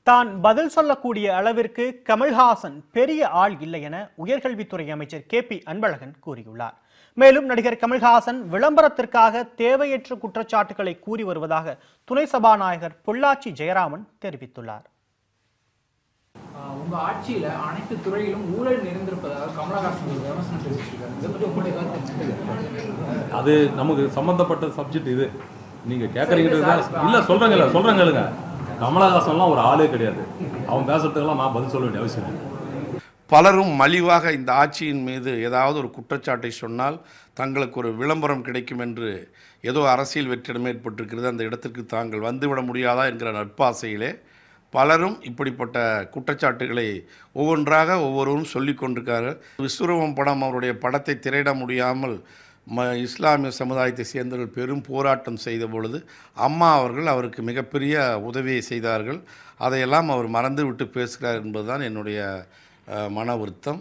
தான் பதில் சொல்லக்கூடிய அளவிற்கு கமல்ஹாசன் பெரிய ஆள் இல்லை என உயர்கல்வித்துறை அமைச்சர் KP அன்பழகன் கூறியுள்ளார். மேலும் நடிகர் கமல்ஹாசன் விளம்பரத்திற்காக தேவையற்ற குற்றச்சாட்டுகளை கூறி வருவதாக துணை சபாநாயகர் பொள்ளாச்சி ஜெயராமன் தெரிவித்துள்ளார். உங்க ஆட்சியில அனைத்து துறையிலும் ஊழல் நிறைந்திருப்பதாக கமலஹாசன் ஒரு விமர்சனம் தெரிவிச்சிருக்காரு. அது நமக்கு சம்பந்தப்பட்ட சப்ஜெக்ட் இது. நீங்க கேட்கறீங்க இல்ல சொல்றேங்க. கமலஹாசன்லாம் ஒரு ஆளே கிடையாது. அவன் பேசுறதுக்கெல்லாம் நான் பதில் சொல்ல வேண்டிய அவசியம் இல்லை. பலரும் மலிவாக இந்த ஆட்சியின் மீது ஏதாவது ஒரு குற்றச்சாட்டை சொன்னால் தங்களுக்கு ஒரு விளம்பரம் கிடைக்கும் என்று ஏதோ அரசியல் வெற்றிடம் ஏற்பட்டிருக்கிறது, அந்த இடத்திற்கு தாங்கள் வந்துவிட முடியாதா என்கிற நட்பாசையிலே பலரும் இப்படிப்பட்ட குற்றச்சாட்டுகளை ஒவ்வொருவரும் சொல்லி கொண்டிருக்கார்கள். விஸ்வரூபம் படம் அவருடைய படத்தை திரையிட முடியாமல் இஸ்லாமிய சமுதாயத்தை சேர்ந்தவர்கள் பெரும் போராட்டம் செய்த பொழுது அம்மா அவர்கள் அவருக்கு மிகப்பெரிய உதவியை செய்தார்கள். அதையெல்லாம் அவர் மறந்துவிட்டு பேசுகிறார் என்பதுதான் என்னுடைய மன வருத்தம்.